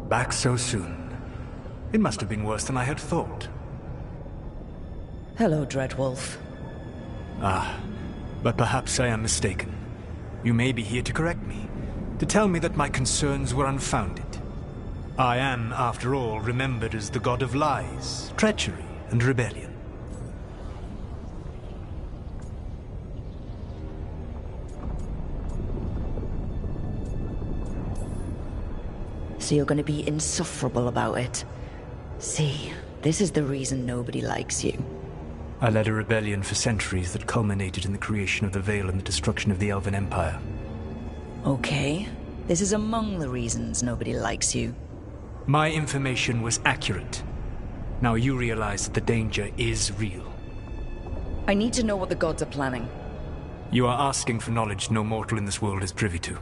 Back so soon. It must have been worse than I had thought. Hello, Dreadwolf. Ah, but perhaps I am mistaken. You may be here to correct me, to tell me that my concerns were unfounded. I am, after all, remembered as the god of lies, treachery, and rebellion. So you're going to be insufferable about it. See, this is the reason nobody likes you. I led a rebellion for centuries that culminated in the creation of the Veil and the destruction of the Elven Empire. Okay, this is among the reasons nobody likes you. My information was accurate. Now you realize that the danger is real. I need to know what the gods are planning. You are asking for knowledge no mortal in this world is privy to.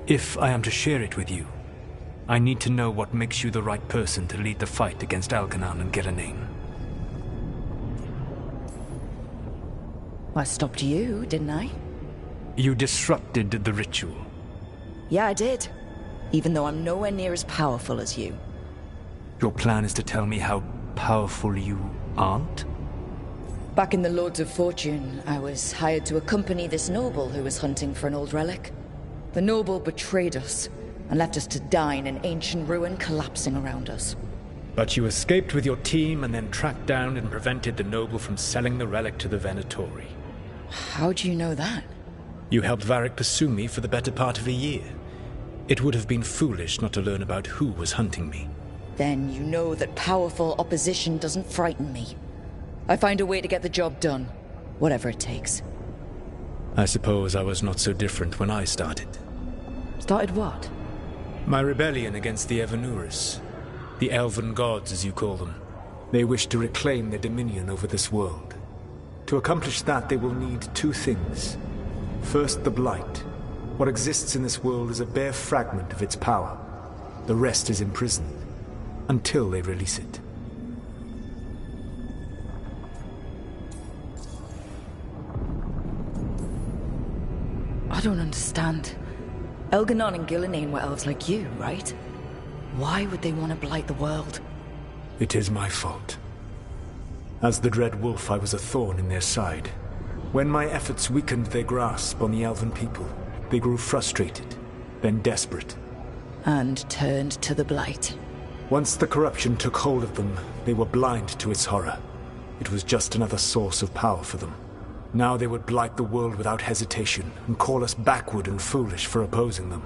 If I am to share it with you, I need to know what makes you the right person to lead the fight against Algernon and Gillenane. I stopped you, didn't I? You disrupted the ritual. Yeah, I did. Even though I'm nowhere near as powerful as you. Your plan is to tell me how powerful you aren't? Back in the Lords of Fortune, I was hired to accompany this noble who was hunting for an old relic. The noble betrayed us and left us to die in an ancient ruin collapsing around us. But you escaped with your team and then tracked down and prevented the noble from selling the relic to the Venatori. How do you know that? You helped Varric pursue me for the better part of a year. It would have been foolish not to learn about who was hunting me. Then you know that powerful opposition doesn't frighten me. I find a way to get the job done, whatever it takes. I suppose I was not so different when I started. Started what? My rebellion against the Evanuris. The Elven gods, as you call them. They wish to reclaim their dominion over this world. To accomplish that, they will need two things. First, the Blight. What exists in this world is a bare fragment of its power. The rest is imprisoned, until they release it. I don't understand. Elgernon and Gillenane were elves like you, right? Why would they want to blight the world? It is my fault. As the Dread Wolf, I was a thorn in their side. When my efforts weakened their grasp on the Elven people, they grew frustrated, then desperate. And turned to the Blight. Once the corruption took hold of them, they were blind to its horror. It was just another source of power for them. Now they would blight the world without hesitation, and call us backward and foolish for opposing them.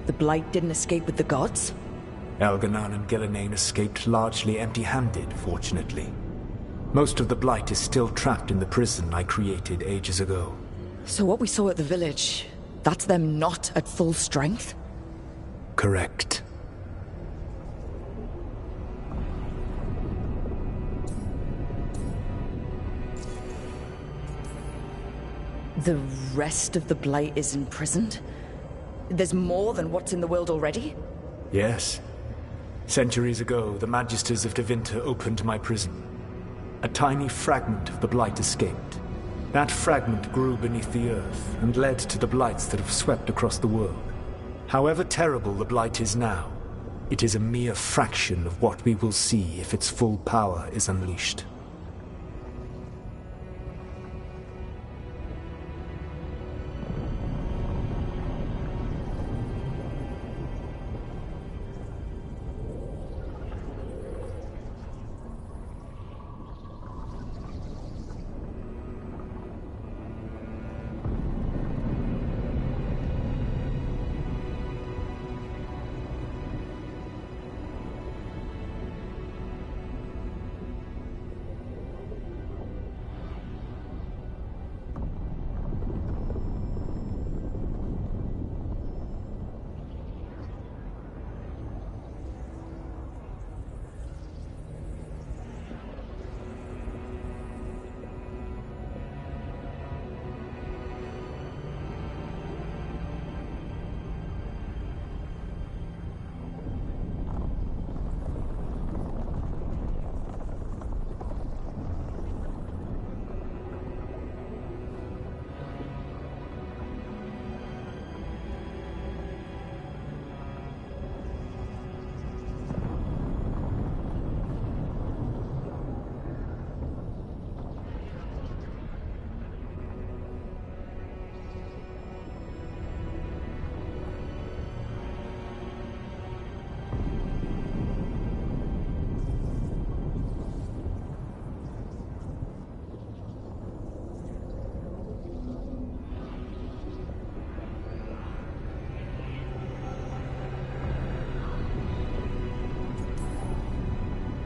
The Blight didn't escape with the gods? Elgernon and Gillenane escaped largely empty-handed, fortunately. Most of the Blight is still trapped in the prison I created ages ago. So what we saw at the village, that's them not at full strength? Correct. The rest of the Blight is imprisoned? There's more than what's in the world already? Yes. Centuries ago, the Magisters of Tevinter opened my prison. A tiny fragment of the Blight escaped. That fragment grew beneath the earth and led to the Blights that have swept across the world. However terrible the Blight is now, it is a mere fraction of what we will see if its full power is unleashed.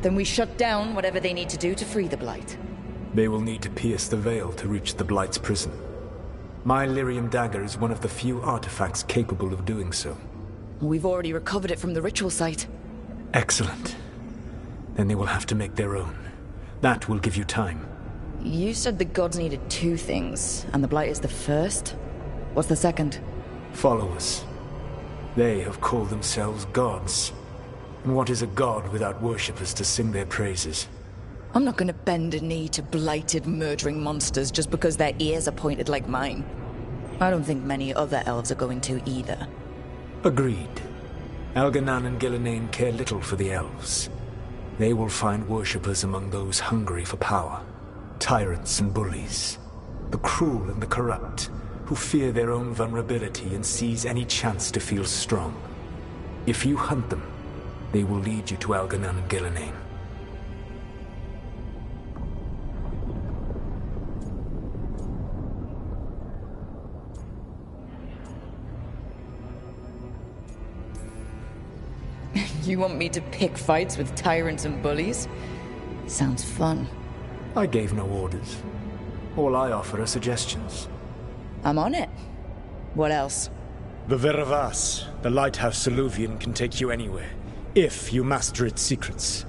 Then we shut down whatever they need to do to free the Blight. They will need to pierce the veil to reach the Blight's prison. My Lyrium dagger is one of the few artifacts capable of doing so. We've already recovered it from the ritual site. Excellent. Then they will have to make their own. That will give you time. You said the gods needed 2 things, and the Blight is the first? What's the second? Followers. They have called themselves gods. And what is a god without worshippers to sing their praises? I'm not gonna bend a knee to blighted, murdering monsters just because their ears are pointed like mine. I don't think many other elves are going to either. Agreed. Elganan and Gillenane care little for the elves. They will find worshippers among those hungry for power. Tyrants and bullies. The cruel and the corrupt, who fear their own vulnerability and seize any chance to feel strong. If you hunt them, they will lead you to Elganan and Gillenane. You want me to pick fights with tyrants and bullies? Sounds fun. I gave no orders. All I offer are suggestions. I'm on it. What else? The Veravas, the lighthouse Soluvian, can take you anywhere, if you master its secrets.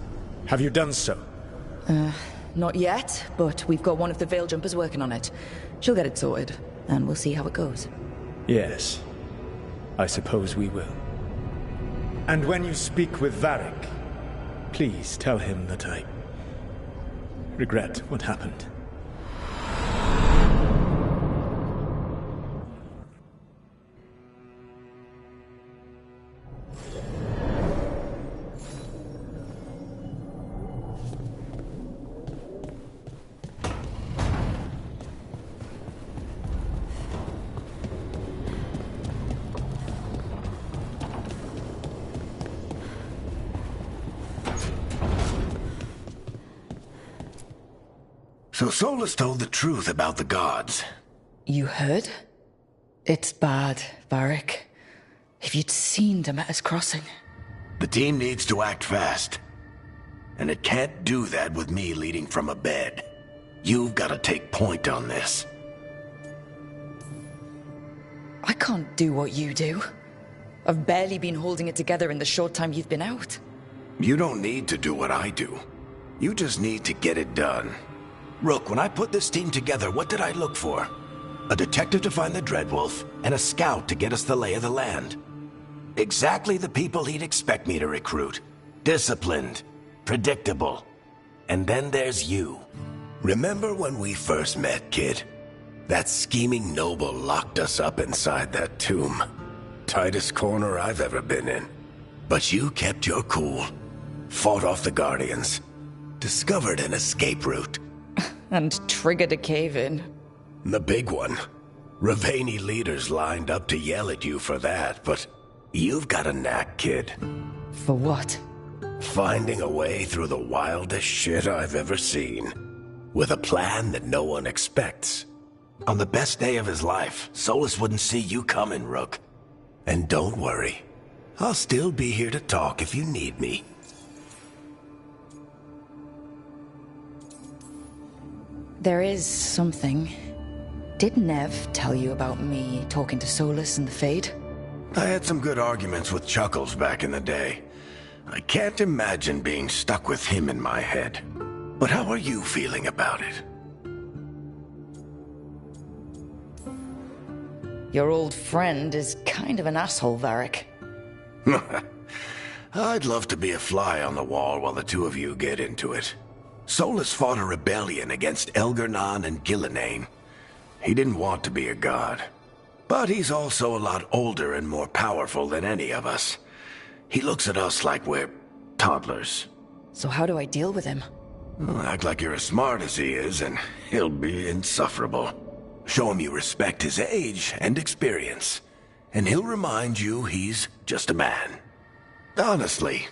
Have you done so? Not yet, but we've got one of the Veil Jumpers working on it. She'll get it sorted, and we'll see how it goes. Yes. I suppose we will. And when you speak with Varric, please tell him that I regret what happened. So Solas told the truth about the gods. You heard? It's bad, Varric. If you'd seen Demeter's Crossing. The team needs to act fast. And it can't do that with me leading from a bed. You've got to take point on this. I can't do what you do. I've barely been holding it together in the short time you've been out. You don't need to do what I do. You just need to get it done. Rook, when I put this team together, what did I look for? A detective to find the Dreadwolf, and a scout to get us the lay of the land. Exactly the people he'd expect me to recruit. Disciplined, predictable. And then there's you. Remember when we first met, kid? That scheming noble locked us up inside that tomb. Tightest corner I've ever been in. But you kept your cool. Fought off the Guardians. Discovered an escape route. And triggered a cave-in. The big one. Ravani leaders lined up to yell at you for that, but you've got a knack, kid. For what? Finding a way through the wildest shit I've ever seen. With a plan that no one expects. On the best day of his life, Solas wouldn't see you coming, Rook. And don't worry. I'll still be here to talk if you need me. There is something. Did Nev tell you about me talking to Solas and the Fade? I had some good arguments with Chuckles back in the day. I can't imagine being stuck with him in my head. But how are you feeling about it? Your old friend is kind of an asshole, Varric. I'd love to be a fly on the wall while the two of you get into it. Solas fought a rebellion against Elganan and Gillenane. He didn't want to be a god. But he's also a lot older and more powerful than any of us. He looks at us like we're toddlers. So how do I deal with him? Act like you're as smart as he is, and he'll be insufferable. Show him you respect his age and experience, and he'll remind you he's just a man. Honestly,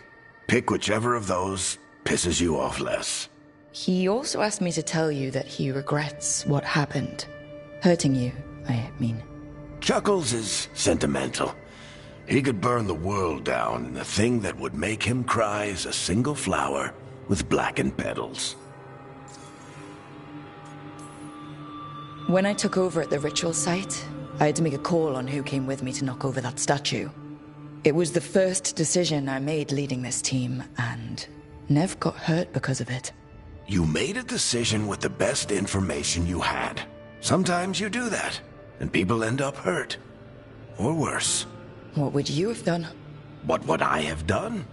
pick whichever of those pisses you off less. He also asked me to tell you that he regrets what happened. Hurting you, I mean. Chuckles is sentimental. He could burn the world down, and the thing that would make him cry is a single flower with blackened petals. When I took over at the ritual site, I had to make a call on who came with me to knock over that statue. It was the first decision I made leading this team, and Nev got hurt because of it. You made a decision with the best information you had. Sometimes you do that, and people end up hurt. Or worse. What would you have done? What would I have done?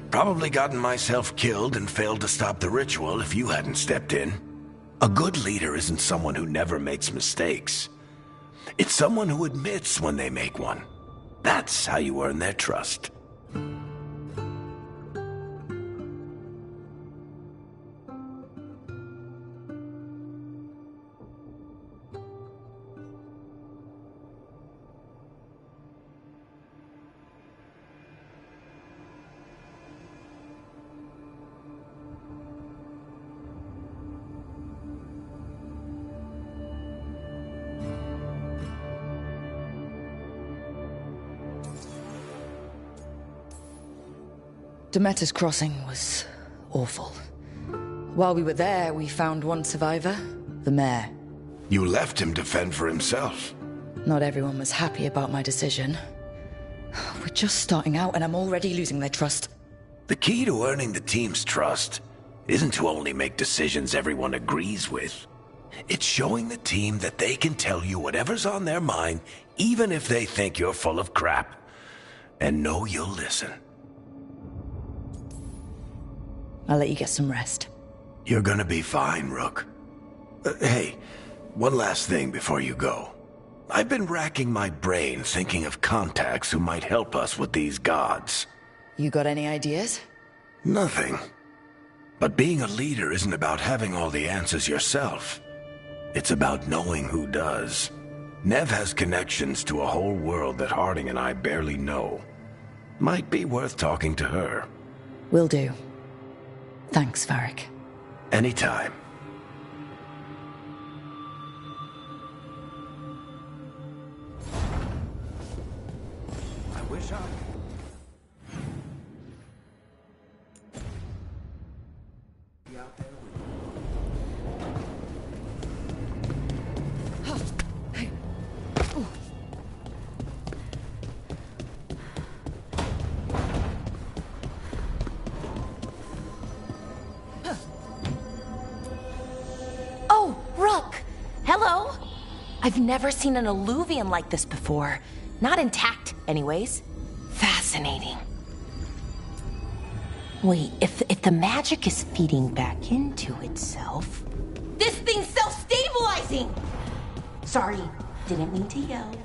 Probably gotten myself killed and failed to stop the ritual if you hadn't stepped in. A good leader isn't someone who never makes mistakes. It's someone who admits when they make one. That's how you earn their trust. Demeter's Crossing was awful. While we were there, we found one survivor, the mayor. You left him to fend for himself. Not everyone was happy about my decision. We're just starting out and I'm already losing their trust. The key to earning the team's trust isn't to only make decisions everyone agrees with. It's showing the team that they can tell you whatever's on their mind, even if they think you're full of crap. And know you'll listen. I'll let you get some rest. You're gonna be fine, Rook. Hey, one last thing before you go. I've been racking my brain thinking of contacts who might help us with these gods. You got any ideas? Nothing. But being a leader isn't about having all the answers yourself. It's about knowing who does. Nev has connections to a whole world that Harding and I barely know. Might be worth talking to her. Will do. Thanks, Varric. Anytime. I wish I... I've never seen an Eluvian like this before. Not intact, anyways. Fascinating. Wait, if the magic is feeding back into itself... This thing's self-stabilizing! Sorry, didn't mean to yell.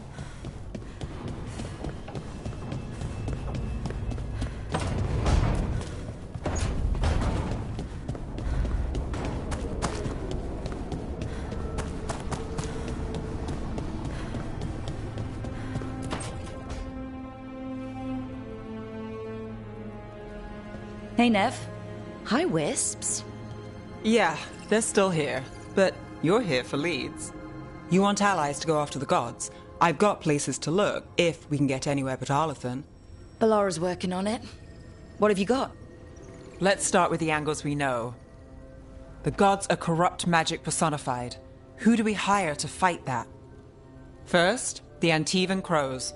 Hey, Nev. Hi, Wisps. Yeah, they're still here. But you're here for leads. You want allies to go after the gods? I've got places to look, if we can get anywhere but Arlathan. Ballara's working on it. What have you got? Let's start with the angles we know. The gods are corrupt magic personified. Who do we hire to fight that? First, the Antivan Crows.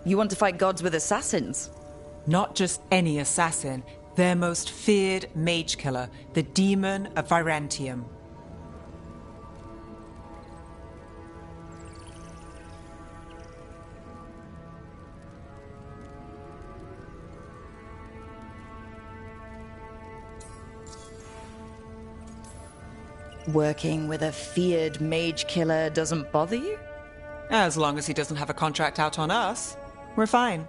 You want to fight gods with assassins? Not just any assassin. Their most feared mage killer, the Demon of Virantium. Working with a feared mage killer doesn't bother you? As long as he doesn't have a contract out on us, we're fine.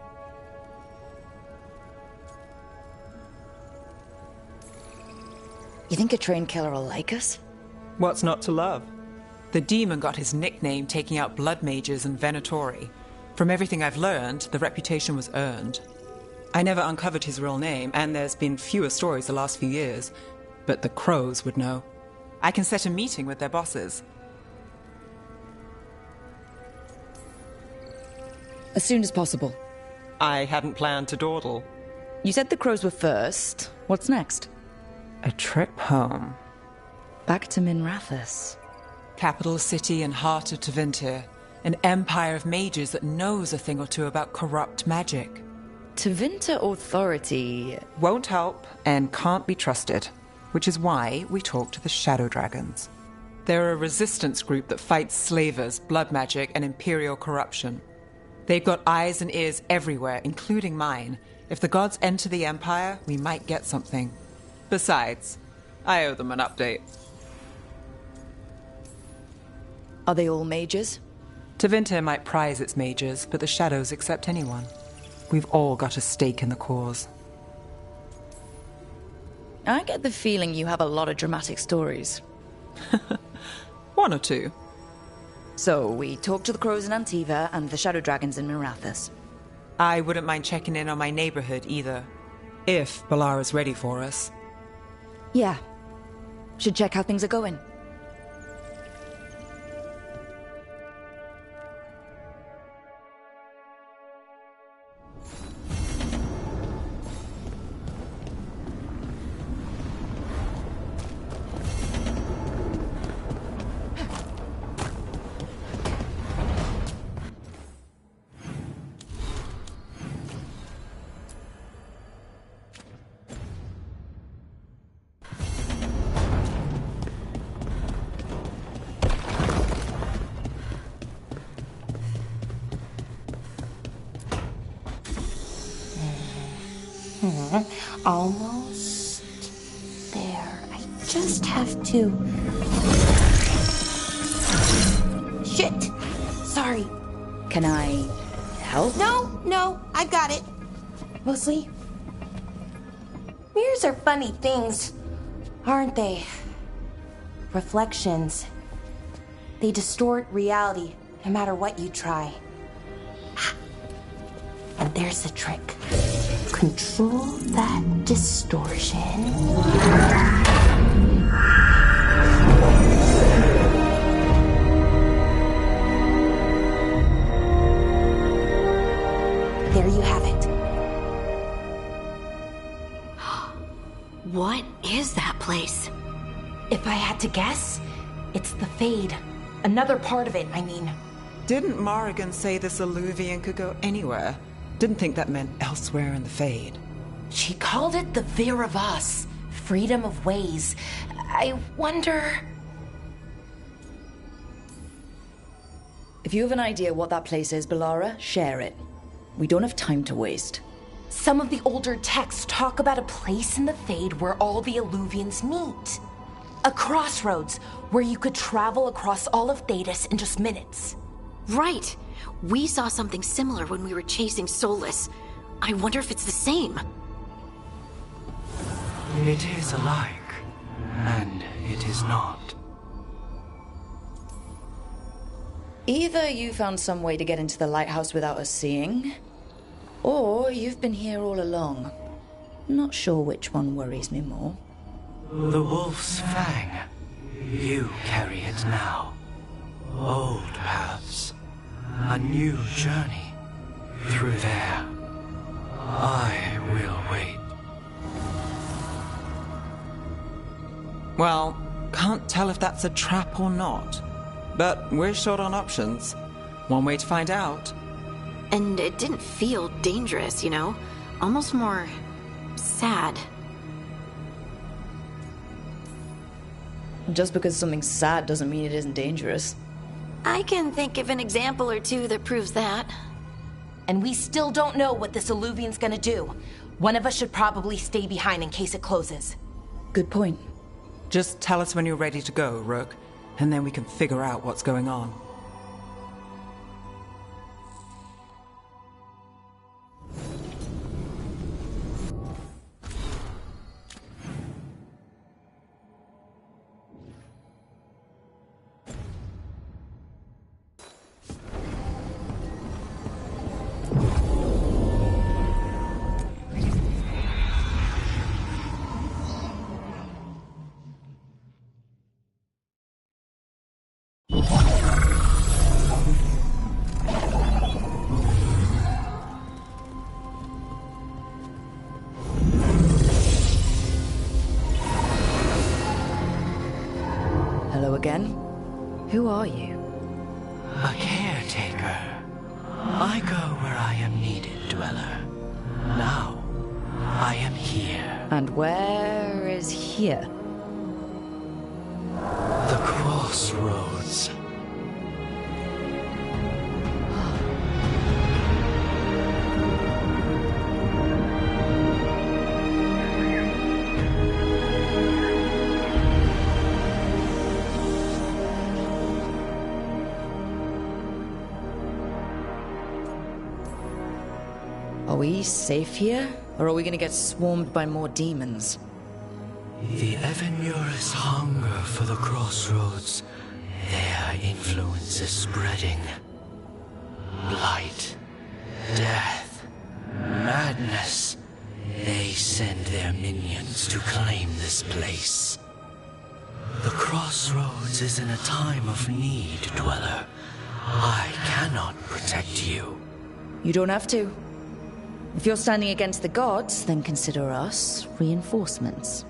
You think a trained killer will like us? What's not to love? The demon got his nickname taking out blood mages and Venatori. From everything I've learned, the reputation was earned. I never uncovered his real name, and there's been fewer stories the last few years, but the Crows would know. I can set a meeting with their bosses. As soon as possible. I hadn't planned to dawdle. You said the Crows were first. What's next? A trip home. Back to Minrathous. Capital city and heart of Tevinter. An empire of mages that knows a thing or two about corrupt magic. Tevinter Authority... Won't help and can't be trusted, which is why we talk to the Shadow Dragons. They're a resistance group that fights slavers, blood magic, and imperial corruption. They've got eyes and ears everywhere, including mine. If the gods enter the Empire, we might get something. Besides, I owe them an update. Are they all mages? Tevinter might prize its mages, but the Shadows accept anyone. We've all got a stake in the cause. I get the feeling you have a lot of dramatic stories. One or two. So, we talked to the Crows in Antiva and the Shadow Dragons in Minrathous. I wouldn't mind checking in on my neighborhood either. If Balara's ready for us. Yeah. Should check how things are going. Almost there. I just have to... Shit! Sorry. Can I help? No, I've got it. Mostly. Mirrors are funny things, aren't they? Reflections. They distort reality, no matter what you try. And there's the trick. Control that distortion. There you have it. What is that place? If I had to guess, it's the Fade. Another part of it, I mean. Didn't Morrigan say this Illuvian could go anywhere? Didn't think that meant elsewhere in the Fade. She called it the Vir of Us, freedom of ways. I wonder... If you have an idea what that place is, Balara, share it. We don't have time to waste. Some of the older texts talk about a place in the Fade where all the Illuvians meet. A crossroads where you could travel across all of Thedas in just minutes. Right. We saw something similar when we were chasing Solus. I wonder if it's the same. It is alike, and it is not. Either you found some way to get into the lighthouse without us seeing, or you've been here all along. Not sure which one worries me more. The Wolf's Fang. You carry it now. Old paths. A new journey. Through there. I will wait. Well, can't tell if that's a trap or not. But we're short on options. One way to find out. And it didn't feel dangerous, you know? Almost more... sad. Just because something's sad doesn't mean it isn't dangerous. I can think of an example or two that proves that. And we still don't know what this Illuvian's gonna do. One of us should probably stay behind in case it closes. Good point. Just tell us when you're ready to go, Rook, and then we can figure out what's going on. Hello again. Who are you? A caretaker. I go where I am needed, Dweller. Now, I am here. And where is here? The crossroads. Are we safe here? Or are we gonna get swarmed by more demons? The Evenurus hunger for the crossroads. Their influence is spreading. Blight, death, madness. They send their minions to claim this place. The crossroads is in a time of need, Dweller. I cannot protect you. You don't have to. If you're standing against the gods, then consider us reinforcements.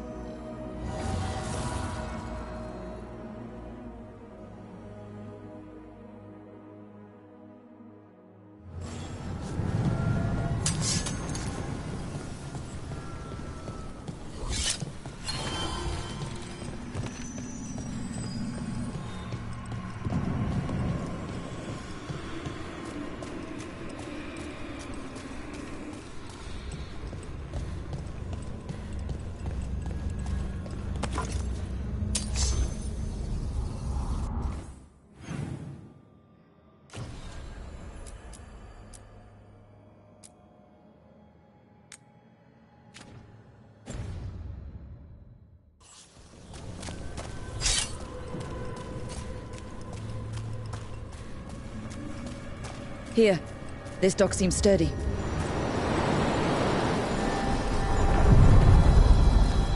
Here. This dock seems sturdy.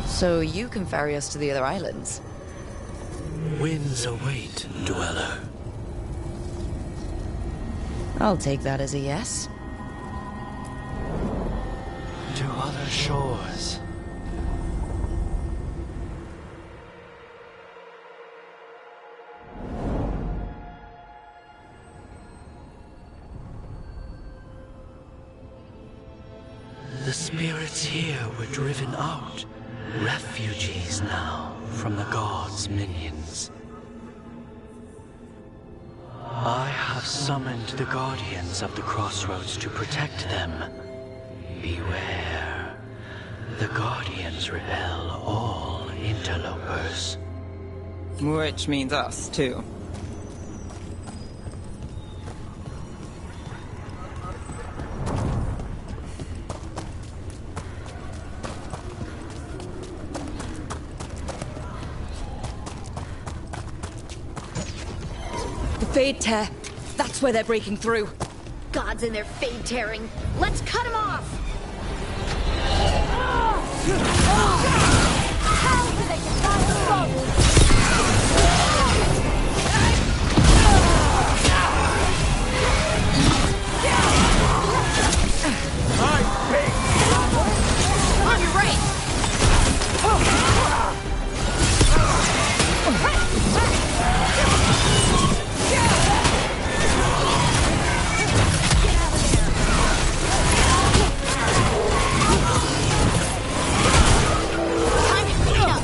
So you can ferry us to the other islands? Winds await, Dweller. I'll take that as a yes. To other shores. The spirits here were driven out. Refugees now from the gods' minions. I have summoned the guardians of the crossroads to protect them. Beware. The guardians repel all interlopers. Which means us, too. Fade tear. That's where they're breaking through. Gods and their fade tearing. Let's cut them off! How do they get past the boat? On your right! Time to clean up!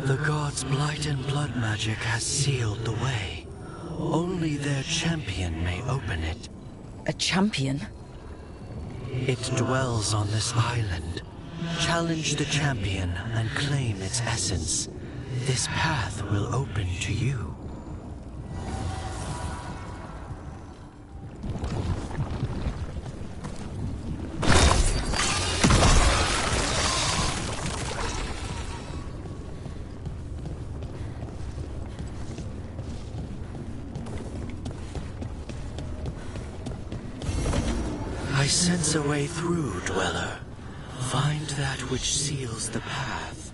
The gods' blight and blood magic has sealed the way. Only their champion may open it. A champion? It dwells on this island. Challenge the champion and claim its essence. This path will open to you. I sense a way through, Dweller. Find that which seals the path.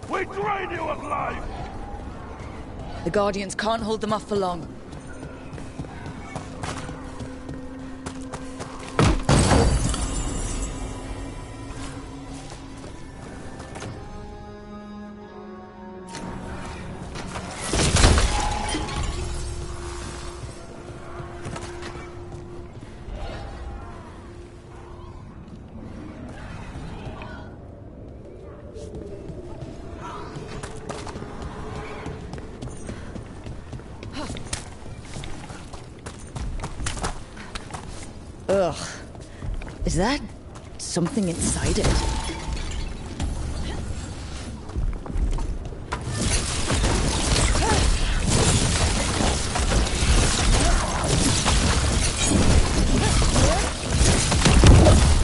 We drain you of life! The Guardians can't hold them off for long. Ugh. Is that something inside it?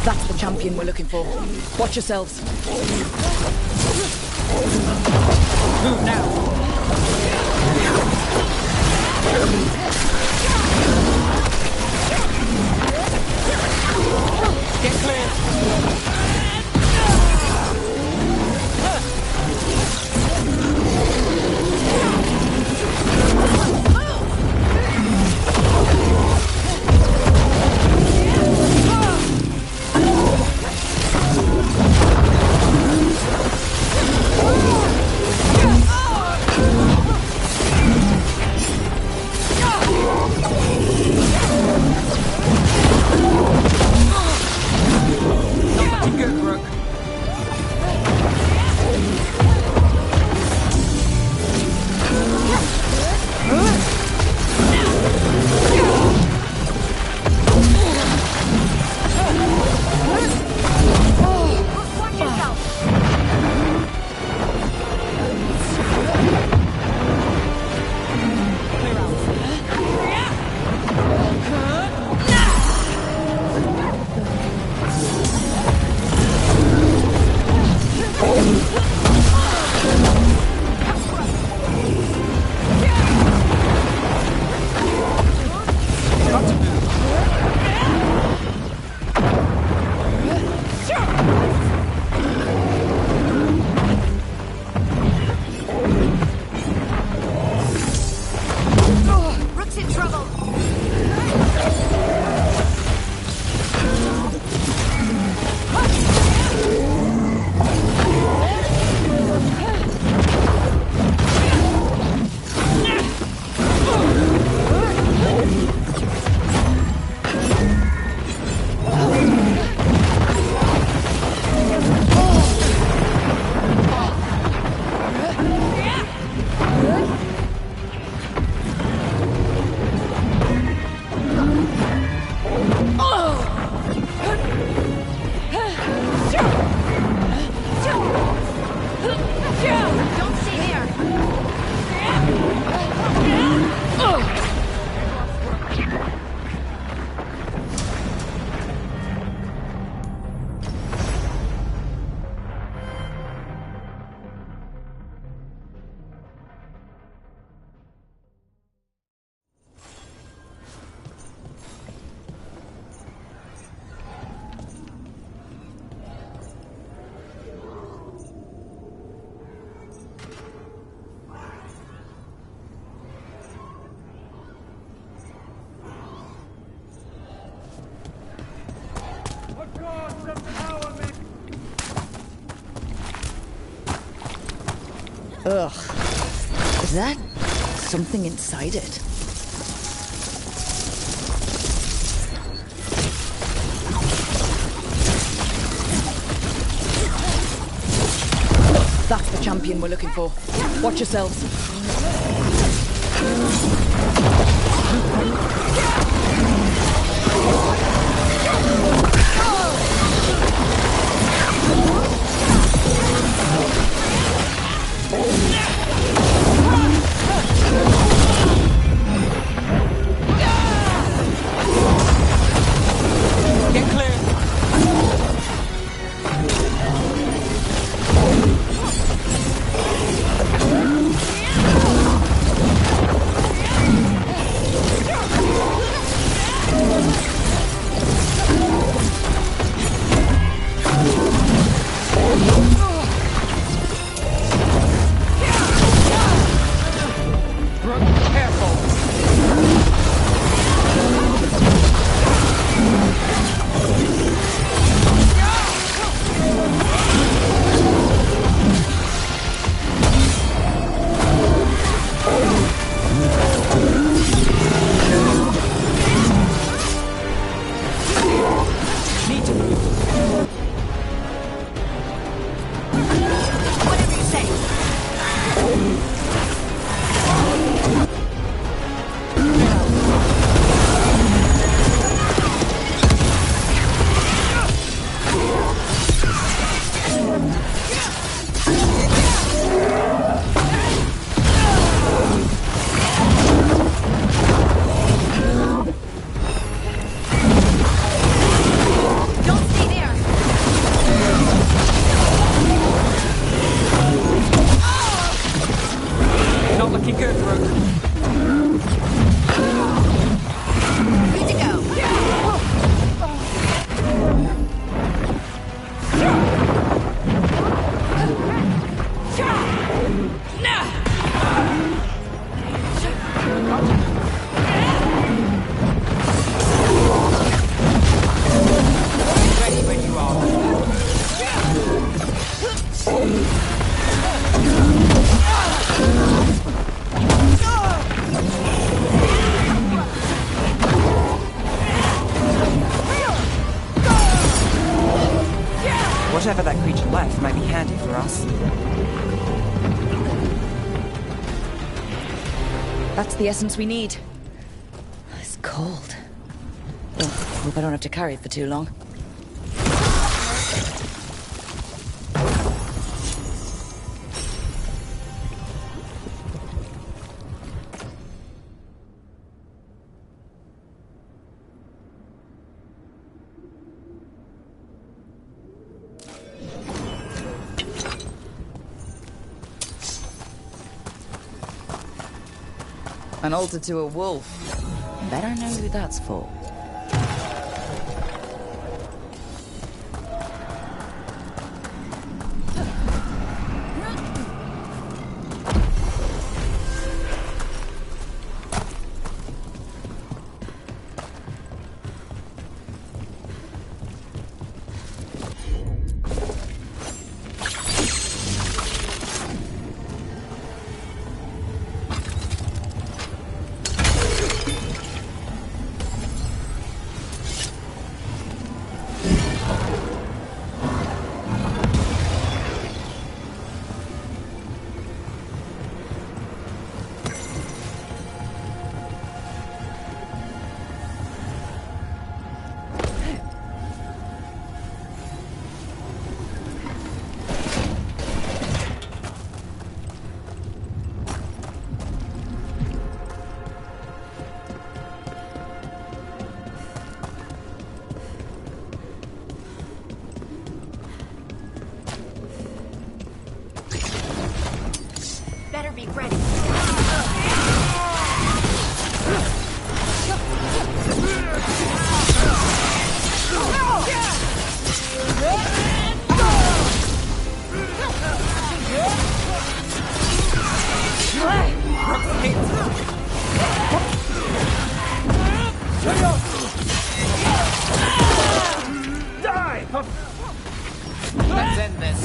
That's the champion we're looking for. Watch yourselves. Move now! Get clear! Ugh. Is that something inside it? That's the champion we're looking for. Watch yourselves. Get clear. Whatever that creature left might be handy for us. That's the essence we need. It's cold. Oh, hope I don't have to carry it for too long. An altar to a wolf. Better know who that's for. Better be ready. Let's end this.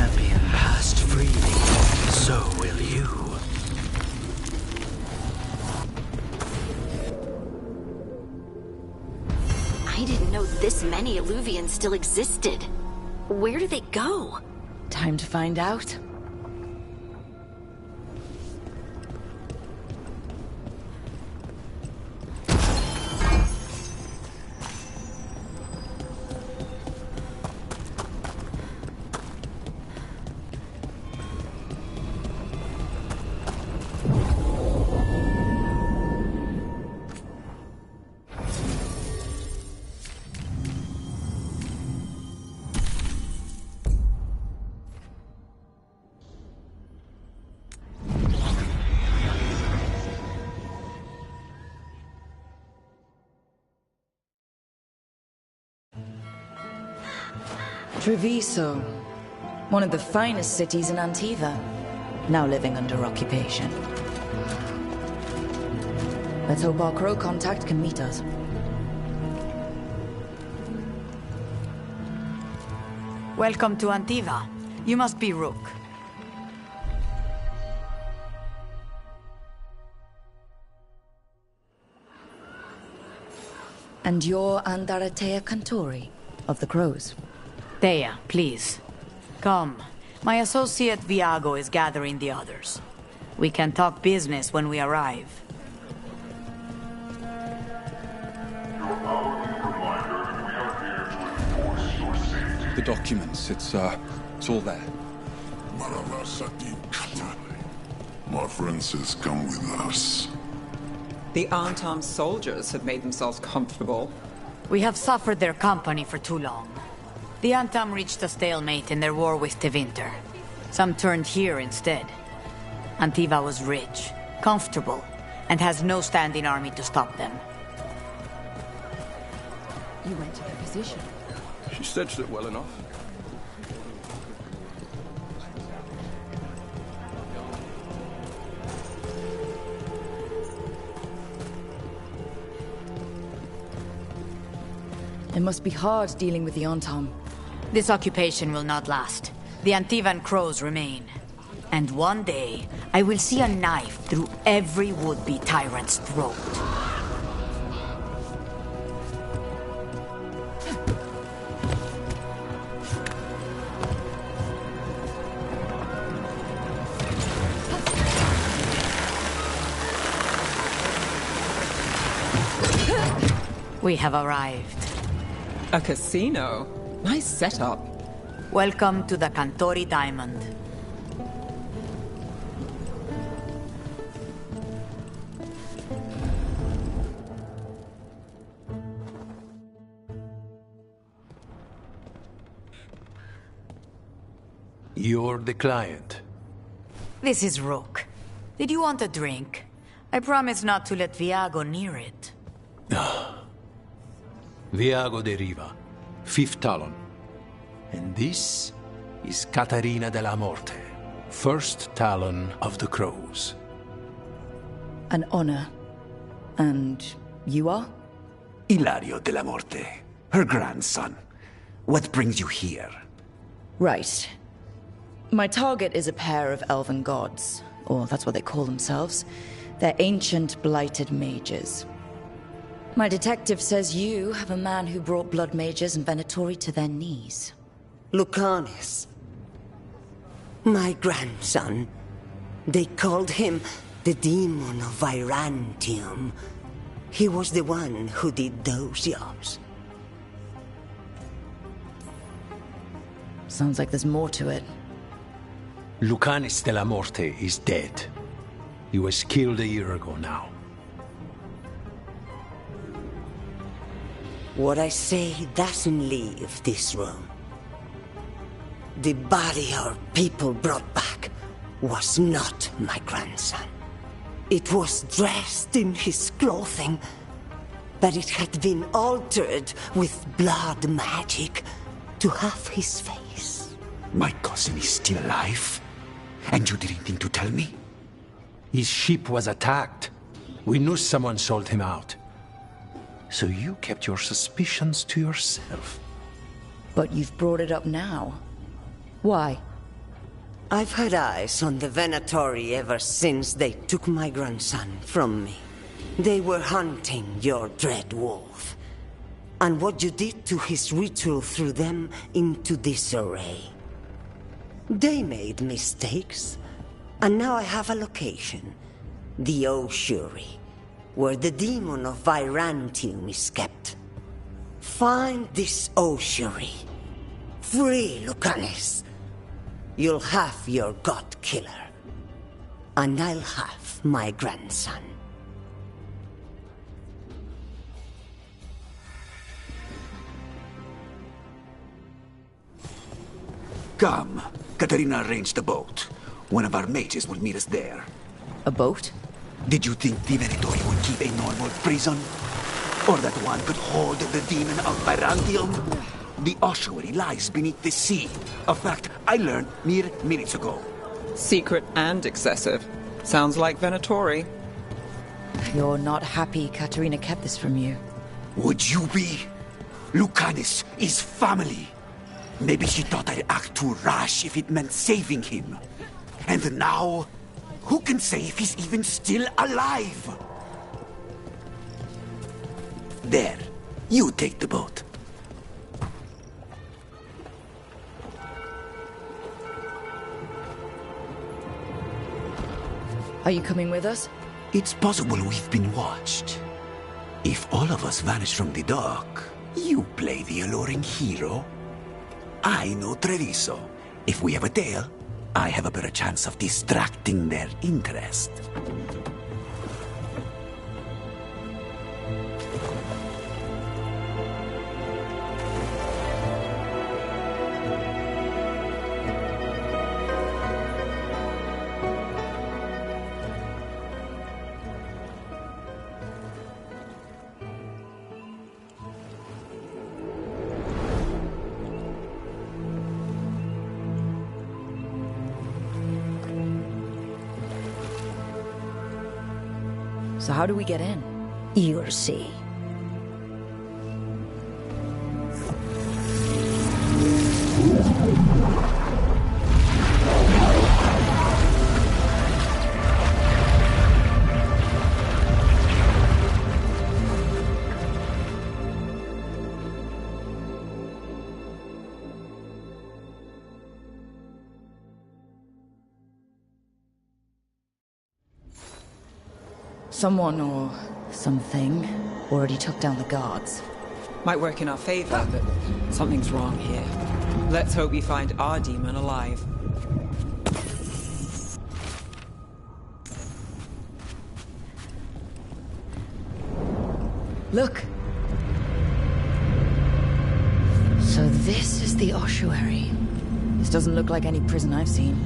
champion passed freely, so will you. I didn't know this many Illuvians still existed. Where do they go? Time to find out. Treviso, one of the finest cities in Antiva, now living under occupation. Let's hope our crow contact can meet us. Welcome to Antiva. You must be Rook. And you're Andaratea Cantori, of the Crows. Thea, please. Come. My associate Viago is gathering the others. We can talk business when we arrive. The documents, it's all there. My friend says come with us. The Antam soldiers have made themselves comfortable. We have suffered their company for too long. The Antam reached a stalemate in their war with Tevinter. Some turned here instead. Antiva was rich, comfortable, and has no standing army to stop them. You went to the position. She stitched it well enough. It must be hard dealing with the Antam. This occupation will not last. The Antivan crows remain. And one day, I will see a knife through every would-be tyrant's throat. We have arrived. A casino? Nice setup. Welcome to the Cantori Diamond. You're the client. This is Rook. Did you want a drink? I promise not to let Viago near it. Viago de Riva, 5th Talon. And this is Catarina de la Morte, 1st Talon of the Crows. An honor. And you are? Ilario de la Morte, her grandson. What brings you here? Right. My target is a pair of elven gods, or that's what they call themselves. They're ancient, blighted mages. My detective says you have a man who brought blood mages and Venatori to their knees. Lucanus. My grandson. They called him the Demon of Virantium. He was the one who did those jobs. Sounds like there's more to it. Lucanus de la Morte is dead. He was killed a year ago now. What I say doesn't leave this room. The body our people brought back was not my grandson. It was dressed in his clothing, but it had been altered with blood magic to have his face. My cousin is still alive? And you didn't think to tell me? His ship was attacked. We knew someone sold him out. So you kept your suspicions to yourself. But you've brought it up now. Why? I've had eyes on the Venatori ever since they took my grandson from me. They were hunting your dread wolf. And what you did to his ritual threw them into disarray. They made mistakes, and now I have a location. The Oshuri, where the demon of Virantium is kept. Find this Oshuri. Free Lucanus. You'll have your god killer. And I'll have my grandson. Come. Katarina arranged a boat. One of our mages will meet us there. A boat? Did you think the Venatori would keep a normal prison? Or that one could hold the demon of Virantium? The ossuary lies beneath the sea. A fact I learned mere minutes ago. Secret and excessive. Sounds like Venatori. You're not happy Katarina kept this from you. Would you be? Lucanus is family. Maybe she thought I'd act too rash if it meant saving him. And now, who can say if he's even still alive? There, you take the boat. Are you coming with us? It's possible we've been watched. If all of us vanish from the dock, you play the alluring hero. I know Treviso. If we have a tail, I have a better chance of distracting their interest. So how do we get in? You'll see. Someone or something already took down the guards. Might work in our favor, but something's wrong here. Let's hope we find our demon alive. Look! So this is the ossuary. This doesn't look like any prison I've seen.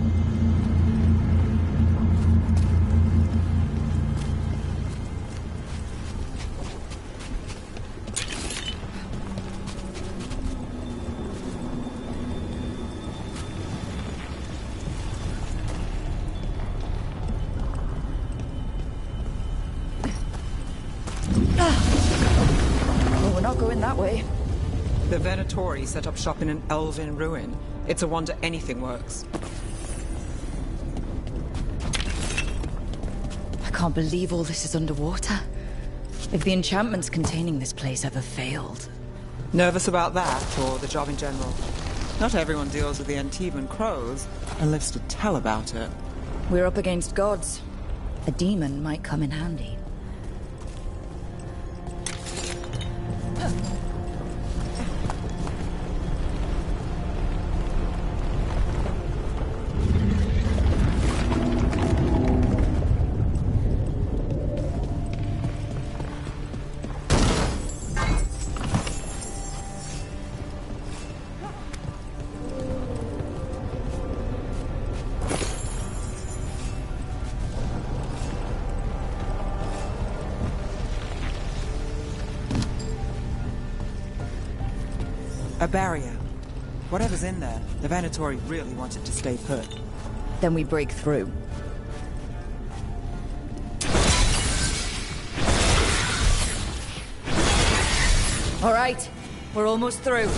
The Venatori set up shop in an elven ruin. It's a wonder anything works. I can't believe all this is underwater. If the enchantments containing this place ever failed. Nervous about that, or the job in general? Not everyone deals with the Antivan crows and lives to tell about it. We're up against gods. A demon might come in handy. A barrier. Whatever's in there, the Venatori really wanted to stay put. Then we break through. All right, we're almost through.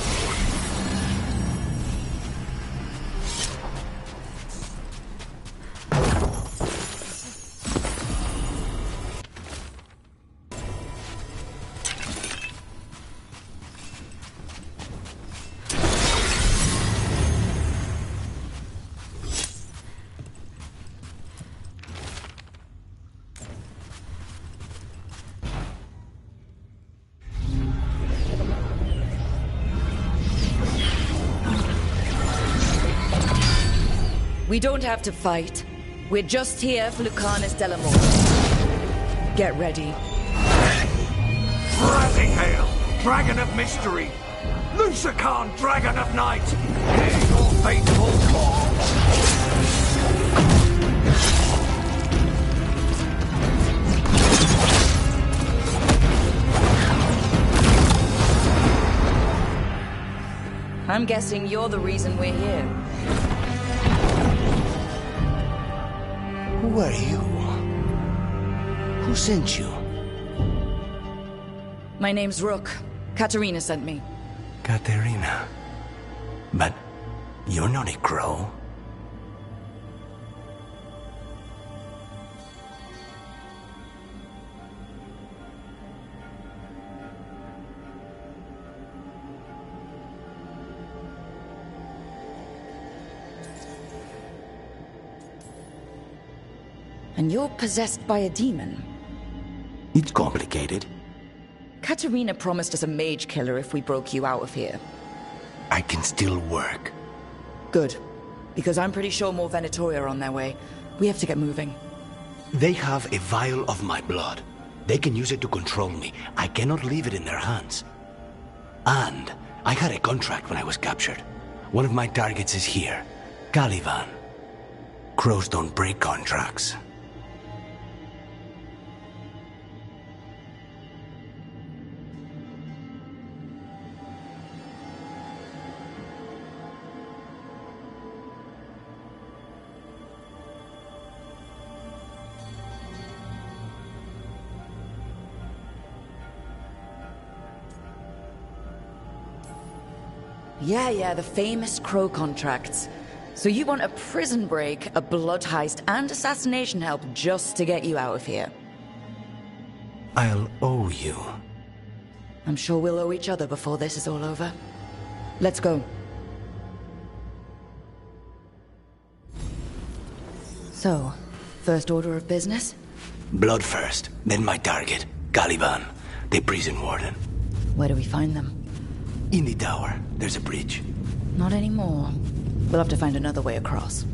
We don't have to fight. We're just here for Lucanus Delamore. Get ready. Rising Hail, Dragon of Mystery! Lucican, Dragon of Night! Hear your faithful call! I'm guessing you're the reason we're here. Who are you? Who sent you? My name's Rook. Katerina sent me. Katerina. But you're not a crow. And you're possessed by a demon? It's complicated. Katerina promised us a mage killer if we broke you out of here. I can still work. Good. Because I'm pretty sure more Venatori are on their way. We have to get moving. They have a vial of my blood. They can use it to control me. I cannot leave it in their hands. And I had a contract when I was captured. One of my targets is here. Caliban. Crows don't break contracts. Yeah, the famous Crow contracts. So you want a prison break, a blood heist, and assassination help just to get you out of here? I'll owe you. I'm sure we'll owe each other before this is all over. Let's go. So, first order of business? Blood first, then my target, Caliban, the prison warden. Where do we find them? In the tower. There's a bridge. Not anymore. We'll have to find another way across.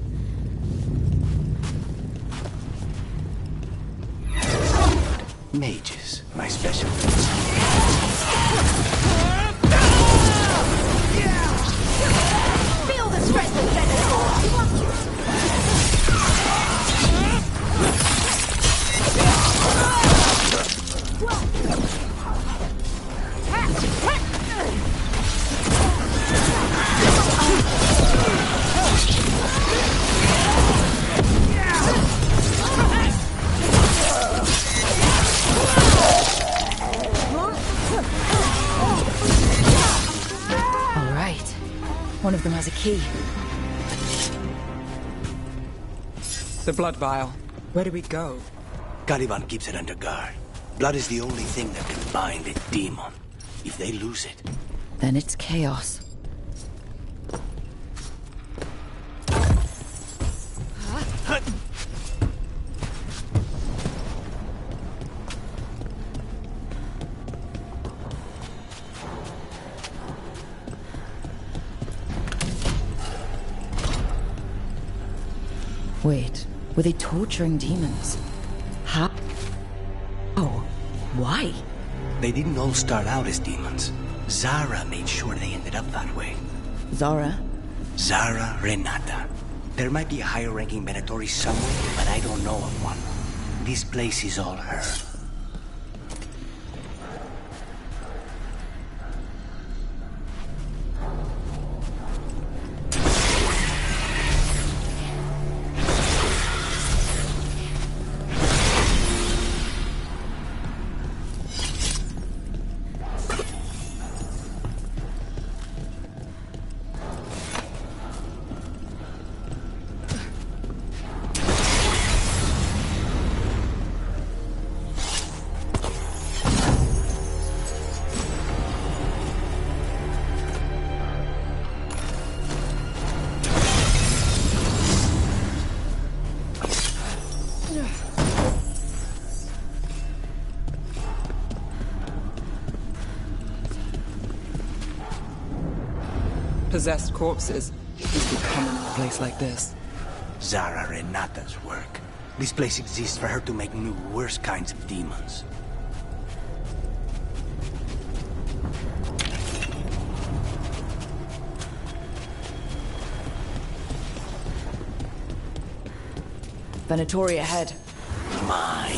Mages, my specialty. Feel the stress of One of them has a key. The blood vial. Where do we go? Caliban keeps it under guard. Blood is the only thing that can bind a demon. If they lose it... Then it's chaos. Wait, were they torturing demons? How? Oh, why? They didn't all start out as demons. Zara made sure they ended up that way. Zara? Zara Renata. There might be a higher-ranking Venatori somewhere, but I don't know of one. This place is all her. Possessed corpses must be common in a place like this. Zara Renata's work. This place exists for her to make new, worse kinds of demons. Venatori ahead. Mine.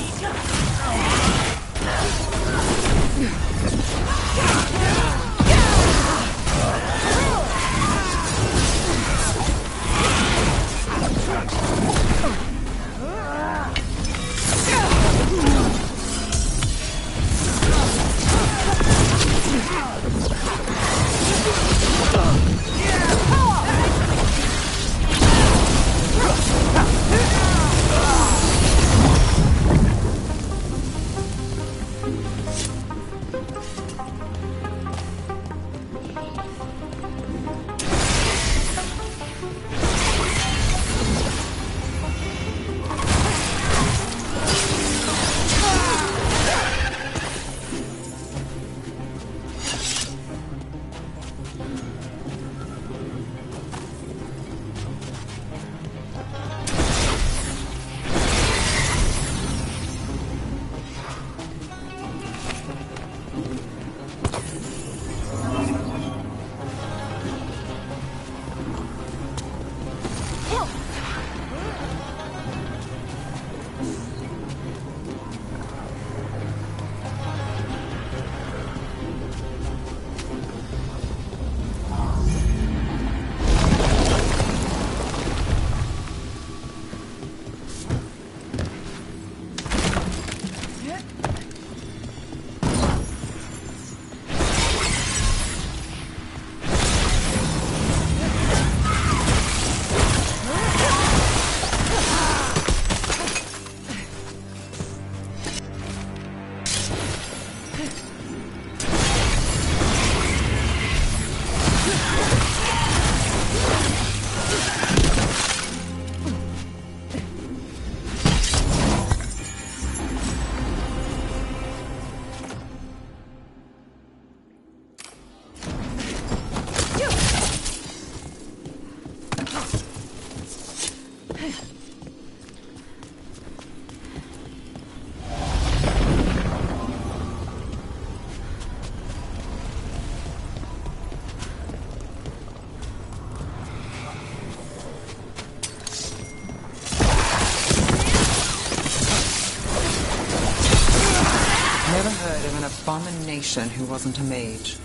Abomination who wasn't a mage.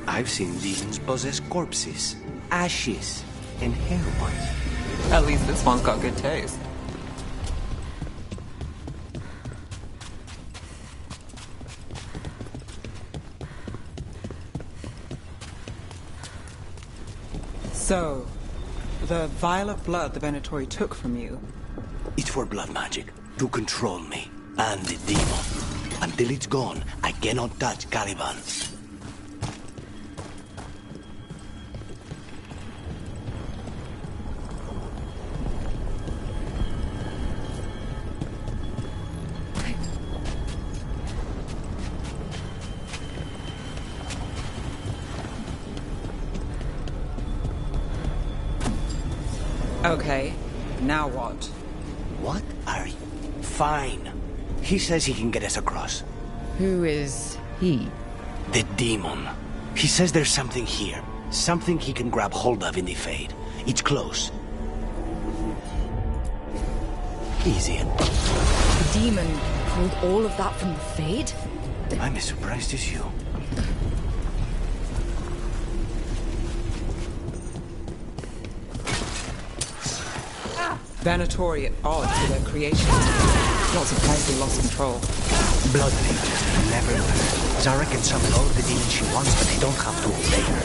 I've seen demons possess corpses, ashes, and heroin. At least this one's got good taste. So, the vial of blood the Venatori took from you. It's for blood magic, to control me, and the demon. Until it's gone, I cannot touch Caliban. Okay, now what? What are you? Fine. He says he can get us across. Who is he? The demon. He says there's something here. Something he can grab hold of in the Fade. It's close. Easy. The demon pulled all of that from the Fade? I'm as surprised as you. Venatori at odds with their creation. Not surprised they lost control. Blood Mage. Never learn. Zara can summon all of the demons she wants, but they don't have to obey her.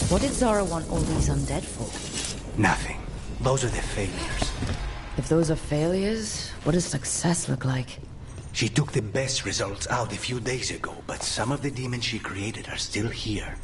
What did Zara want all these undead for? Nothing. Those are the failures. If those are failures, what does success look like? She took the best results out a few days ago, but some of the demons she created are still here.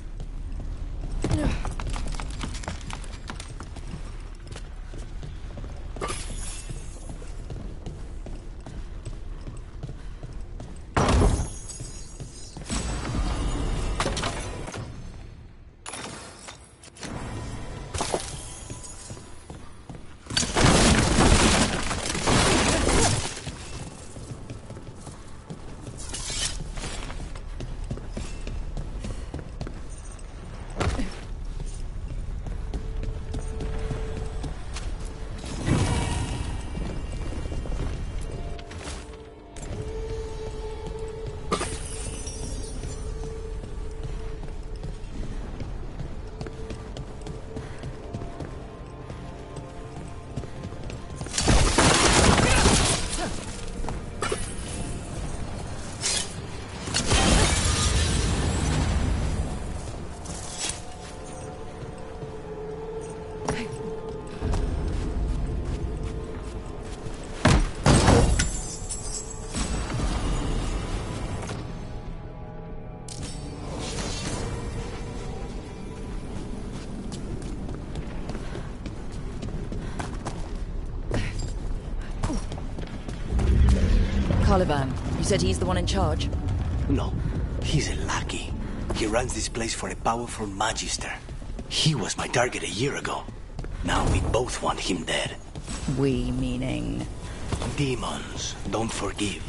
Caliban, you said he's the one in charge? No, he's a lackey. He runs this place for a powerful magister. He was my target a year ago. Now we both want him dead. We meaning? Demons don't forgive.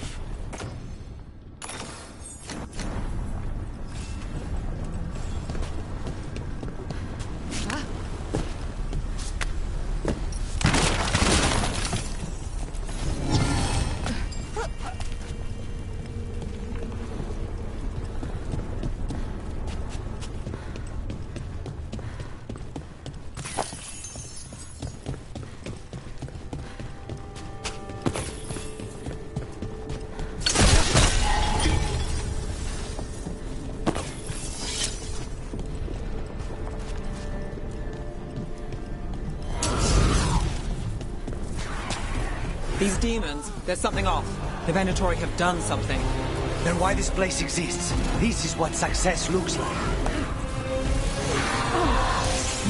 These demons, there's something off. The Venatori have done something. Then why this place exists? This is what success looks like.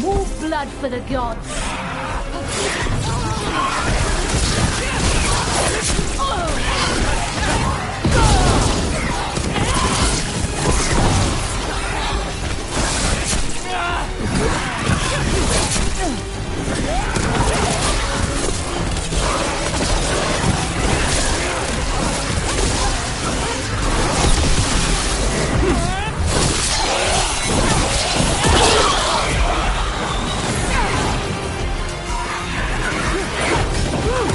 More blood for the gods! Woo!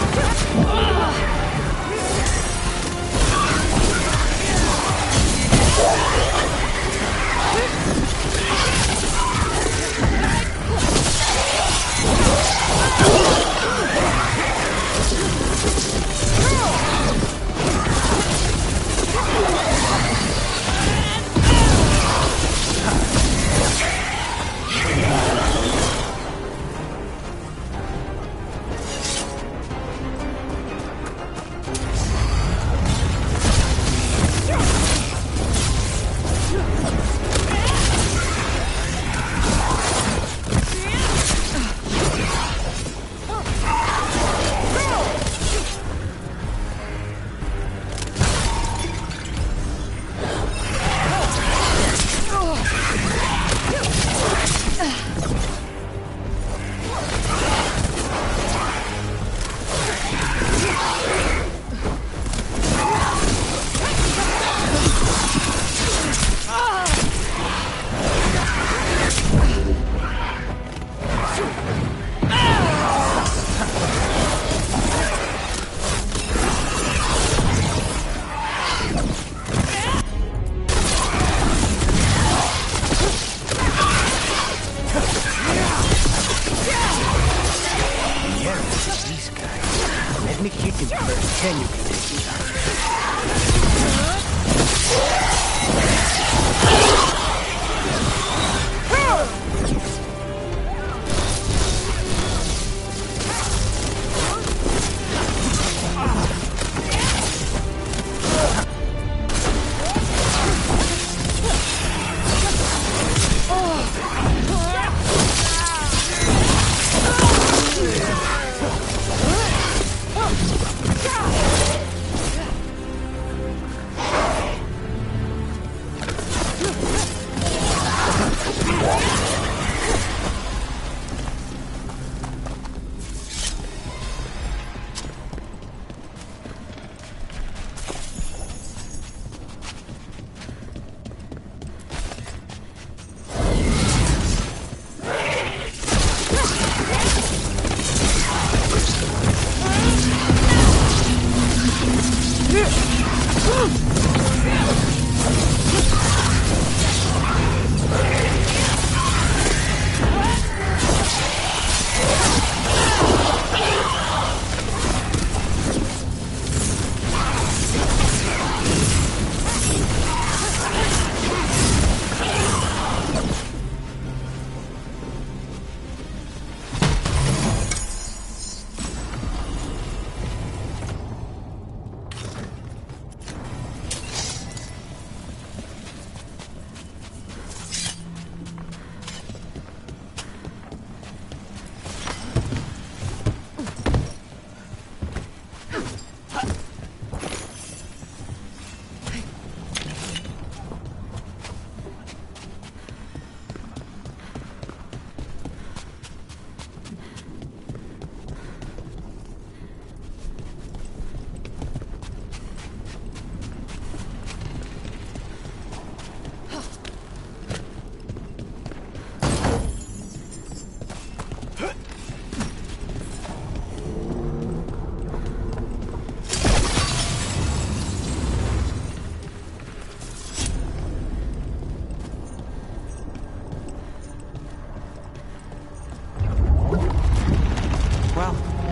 Can you continue?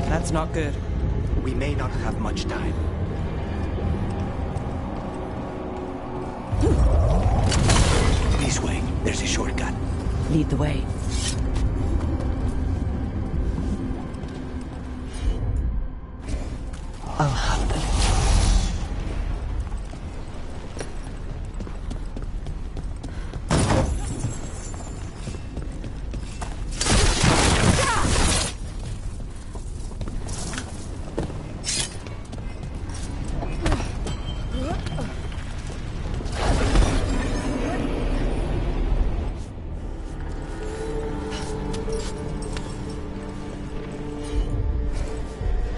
That's not good. We may not have much time. This way. There's a shortcut. Lead the way. I'll handle it.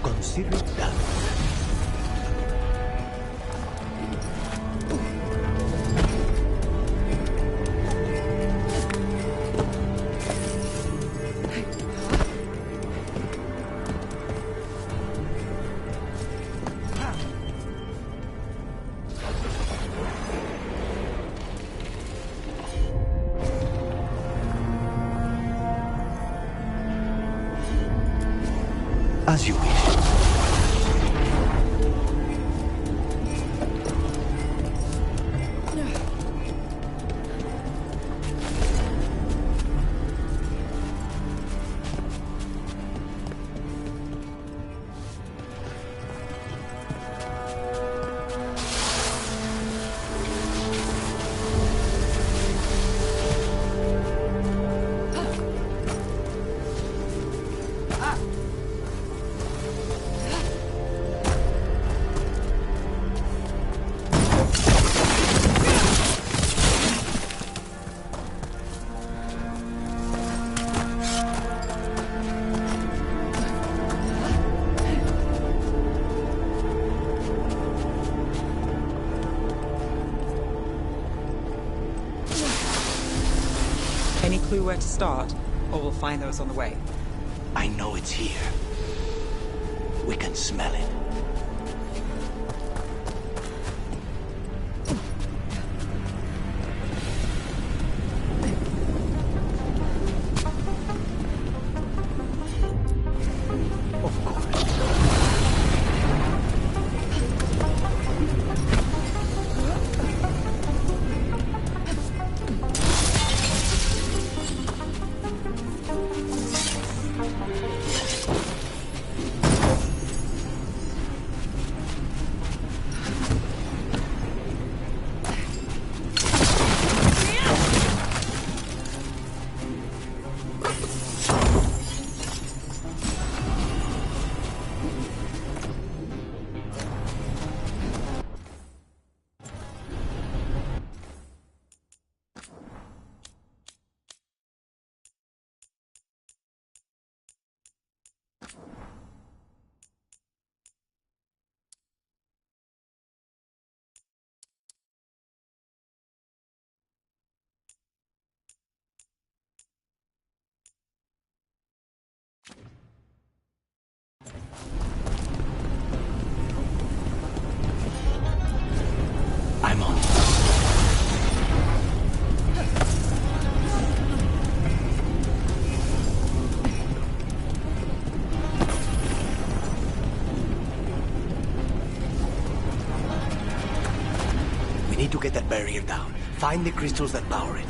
Consider it done. As you wish. Any clue where to start, or we'll find those on the way? I know it's here. We can smell it. Of course. need to get that barrier down. Find the crystals that power it.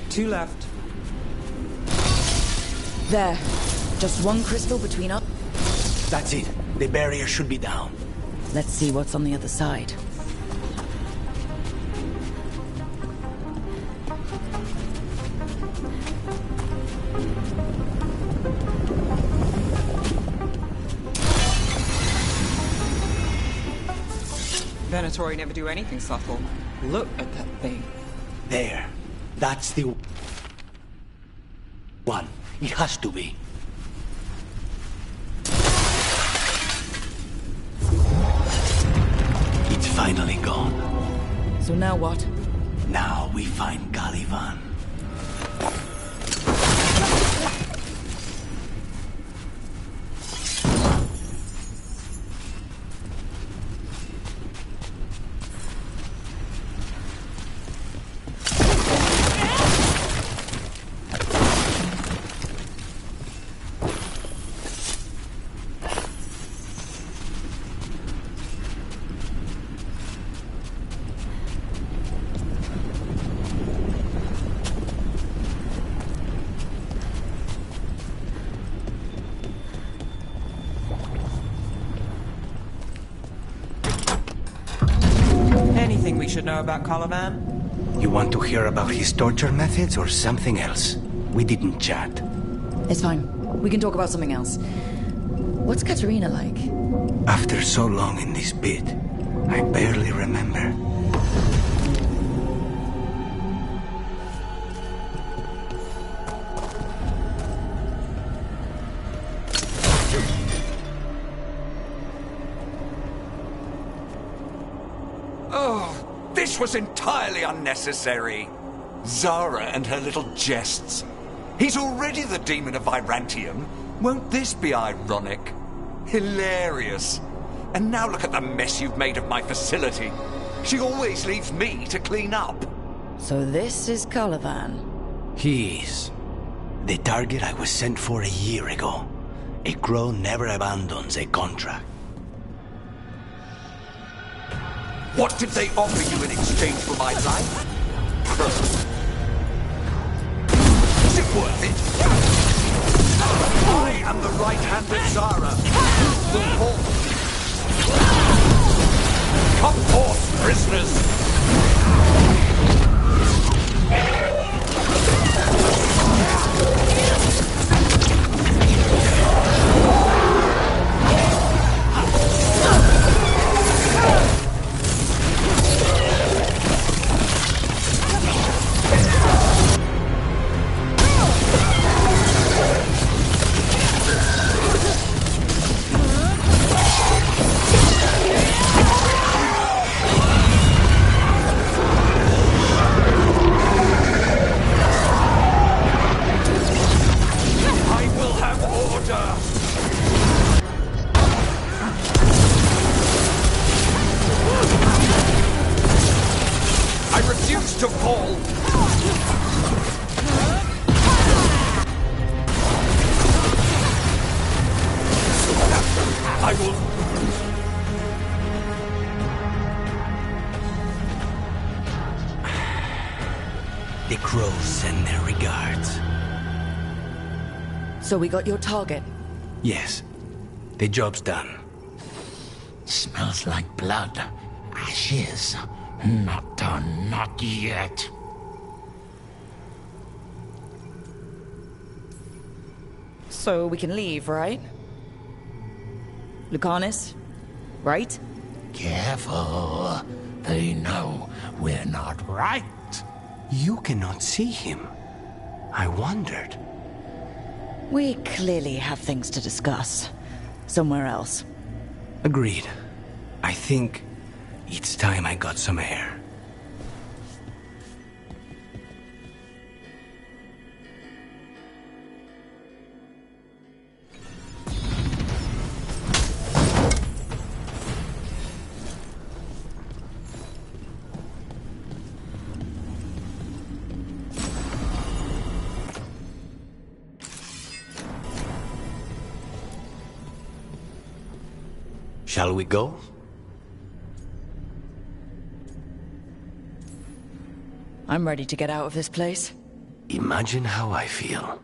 Two left. There. Just one crystal between us. That's it. The barrier should be down. Let's see what's on the other side. Venatori never do anything subtle. Look at that thing. There. That's the one. It has to be. It's finally gone. So now what? Now we find Caliban. Anything we should know about Caliban? You want to hear about his torture methods or something else? We didn't chat. It's fine. We can talk about something else. What's Katerina like? After so long in this pit, I barely remember. This was entirely unnecessary. Zara and her little jests. He's already the demon of Virantium. Won't this be ironic? Hilarious. And now look at the mess you've made of my facility. She always leaves me to clean up. So this is Caliban. He is. The target I was sent for a year ago. A crow never abandons a contract. What did they offer you in exchange for my life? Is it worth it? I am the right hand of Zara. Who will fall? Come forth, prisoners! To fall. I will. The crows send their regards. So we got your target? Yes. The job's done. Smells like blood. Ashes. Not done, not yet. So we can leave, right? Lucanus, right? Careful. They know we're not right. You cannot see him. I wondered. We clearly have things to discuss. Somewhere else. Agreed. I think it's time I got some air. Shall we go? I'm ready to get out of this place. Imagine how I feel.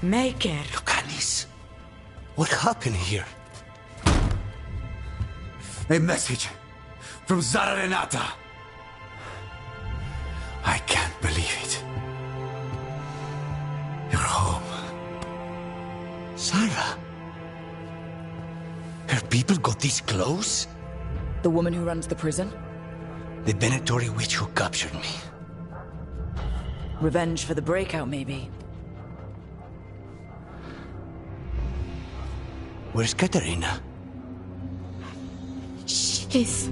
Maker. Lucanis, what happened here? A message from Zara Renata. I can't believe it. You're home. Sarah? Her people got this close? The woman who runs the prison? The Venatori witch who captured me. Revenge for the breakout, maybe. Where's Katerina? She's...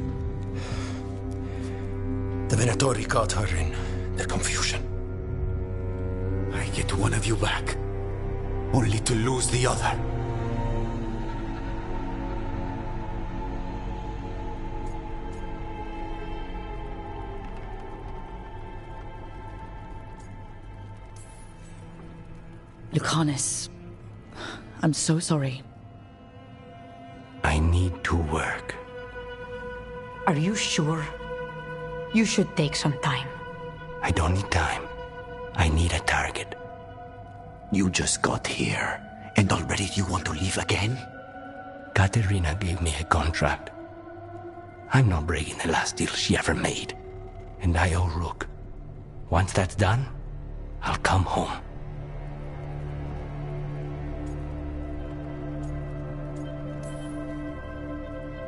The Venatori caught her in their confusion. I get one of you back, only to lose the other. Lucanis, I'm so sorry. I need to work. Are you sure? You should take some time. I don't need time. I need a target. You just got here, and already you want to leave again? Katerina gave me a contract. I'm not breaking the last deal she ever made. And I owe Rook. Once that's done, I'll come home.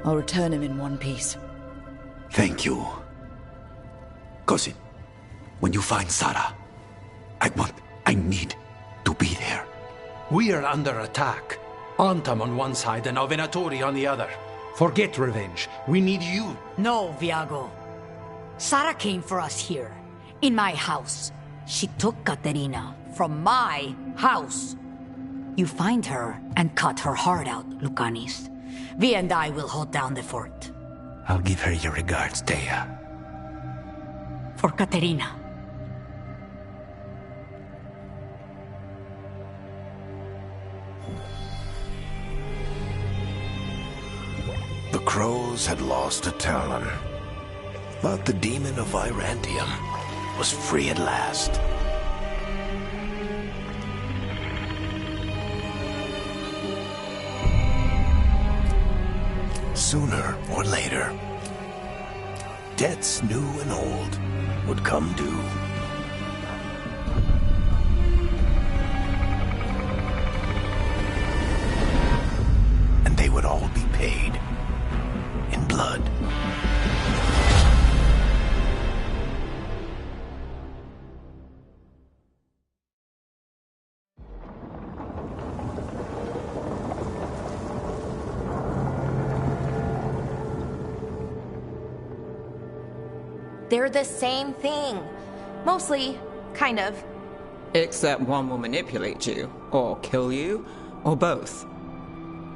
I'll return him in one piece. Thank you. Cousin, when you find Sarah, I need to be there. We are under attack. Antam on one side and Venatori on the other. Forget revenge. We need you. No, Viago. Sarah came for us here, in my house. She took Katerina from my house. You find her and cut her heart out, Lucanis. Vi and I will hold down the fort. I'll give her your regards, Thea. For Katerina. The crows had lost a Talon, but the demon of Irantium was free at last. Sooner or later, debts new and old would come due. And they would all be paid in blood. They're the same thing. Mostly, kind of. Except one will manipulate you, or kill you, or both.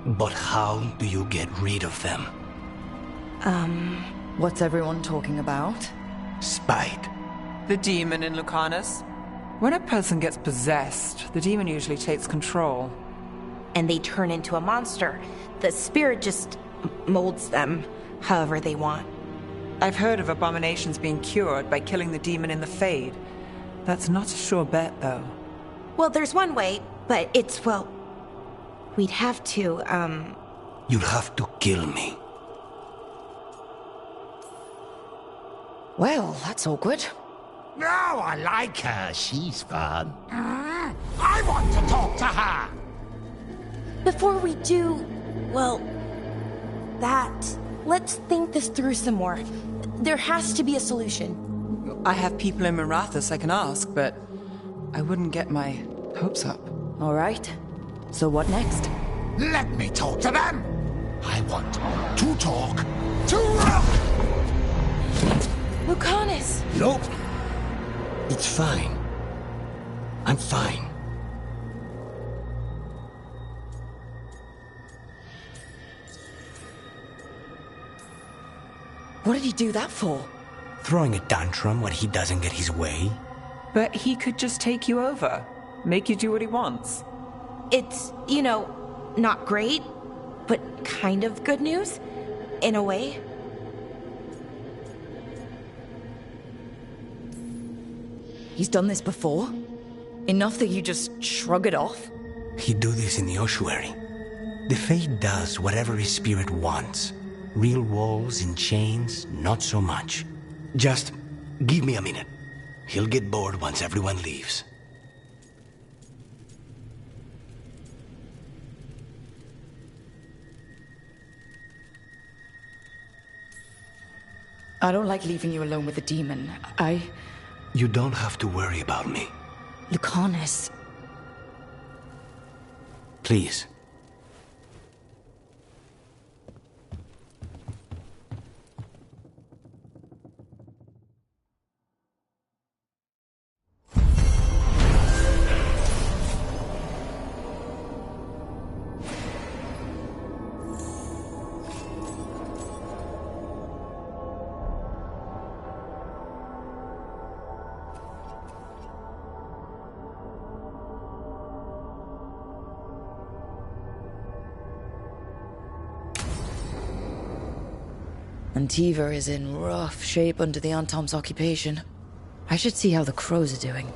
But how do you get rid of them? What's everyone talking about? Spite. The demon in Lucanis. When a person gets possessed, the demon usually takes control. And they turn into a monster. The spirit just molds them however they want. I've heard of abominations being cured by killing the demon in the Fade. That's not a sure bet, though. Well, there's one way, but it's, well, We'd have to, You'll have to kill me. Well, that's awkward. No, I like her. She's fun. I want to talk to her. Before we do, well, let's think this through some more. There has to be a solution. I have people in Marathas I can ask, but I wouldn't get my hopes up. All right. So what next? Let me talk to them. I want to talk to Rook. Lucanus! Nope. It's fine. I'm fine. What did he do that for? Throwing a tantrum when he doesn't get his way? But he could just take you over. Make you do what he wants. It's, not great, but kind of good news, in a way. He's done this before? Enough that you just shrug it off? He'd do this in the ossuary. The Fade does whatever his spirit wants. Real walls and chains, not so much. Just give me a minute. He'll get bored once everyone leaves. I don't like leaving you alone with the demon. You don't have to worry about me. Lucanus. Please. Antiva is in rough shape under the Antom's occupation. I should see how the crows are doing.